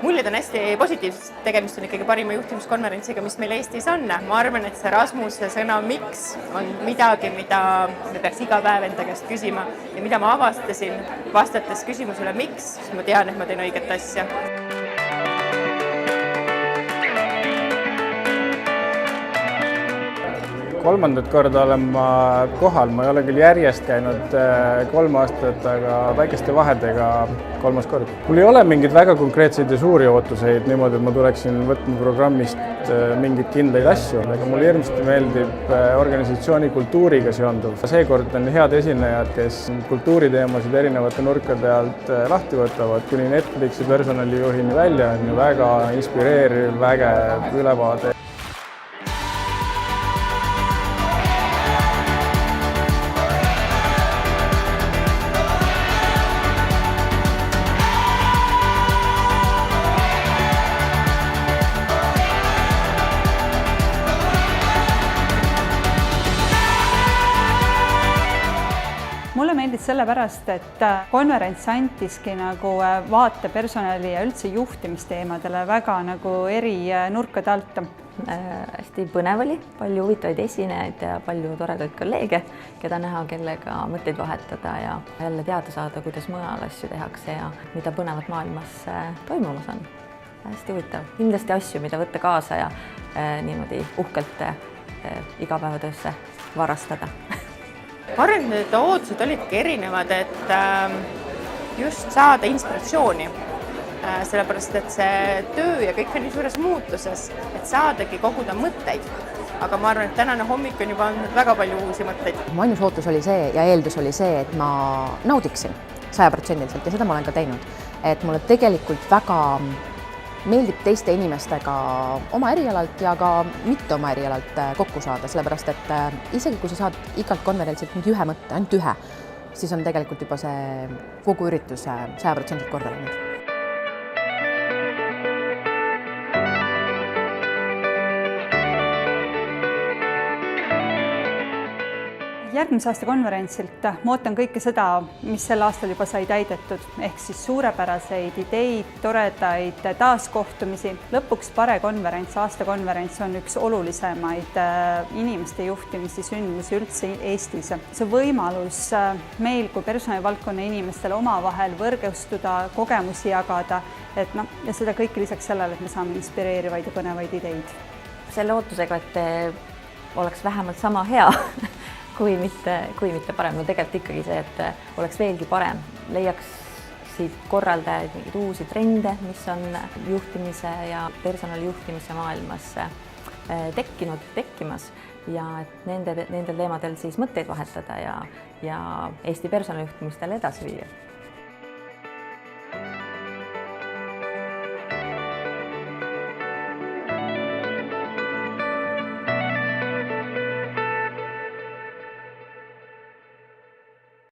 muljed on hästi positiivsed, tegemist on ikkagi parima juhtimiskonverentsiga, mis meil Eestis on. Ma arvan, et see Rasmuse sõna miks on midagi, mida me peaks iga päev enda käest küsima ja mida ma avastasin, vastates küsimusele miks, siis ma tean, et ma teen õiget asja. Kolmandat korda olen ma kohal, ma ei ole küll järjest käinud 3 aastat, aga väikeste vahedega 3. kord. Mul ei ole mingeid väga konkreetseid ja suuri ootuseid niimoodi, et ma tuleksin võtma programmist mingeid kindlaid asju, aga mulle hirmsasti meeldib organisatsiooni kultuuriga seonduv. Seekord on head esinejad, kes kultuuriteemasid erinevate nurkade alt lahti võtavad, kuni Netflixi personalijuhini välja on ju väga inspireeriv, vägev ülevaade. Mulle meeldis sellepärast, et konverents antiski nagu vaate personali ja üldse juhtimisteemadele väga nagu eri nurkade alt. Hästi põnev oli, palju huvitavaid esinejaid ja palju toredaid kolleege, keda näha, kellega mõtteid vahetada ja jälle teada saada, kuidas mujal asju tehakse ja mida põnevat maailmas toimumas on. Hästi huvitav. Kindlasti asju, mida võtta kaasa ja niimoodi uhkelt igapäevatöösse varastada. Ma arvan, et need ootused olidki erinevad, et just saada inspiratsiooni, sellepärast et see töö ja kõik on nii suures muutuses, et saadagi koguda mõtteid. Aga ma arvan, et tänane hommik on juba andnud väga palju uusi mõtteid. Mu ainus ootus oli see ja eeldus oli see, et ma naudiksin 100% ja seda ma olen ka teinud. Et mulle tegelikult väga meeldib teiste inimestega oma erialalt ja ka mitte oma erialalt kokku saada, sellepärast et isegi kui sa saad igalt konverentsilt nüüd ühe mõtte, ainult ühe, siis on tegelikult juba see kogu üritus 100% korda läinud. Järgmise aasta konverentsilt ma ootan kõike seda, mis sel aastal juba sai täidetud, ehk siis suurepäraseid ideid, toredaid taaskohtumisi. Lõpuks Pare konverents, aastakonverents on üks olulisemaid inimeste juhtimisi sündmusi üldse Eestis. See võimalus meil kui personalivaldkonna inimestel omavahel võrgustuda, kogemusi jagada, ja seda kõike lisaks sellele, et me saame inspireerivaid ja põnevaid ideid. Selle ootusega, et oleks vähemalt sama hea, kui mitte parem. No tegelikult ikkagi see, et oleks veelgi parem. Leiaksid korraldajaid mingeid uusi trende, mis on juhtimise ja personalijuhtimise maailmas tekkimas ja et nendel teemadel siis mõtteid vahetada ja Eesti personalijuhtimistele edasi viia.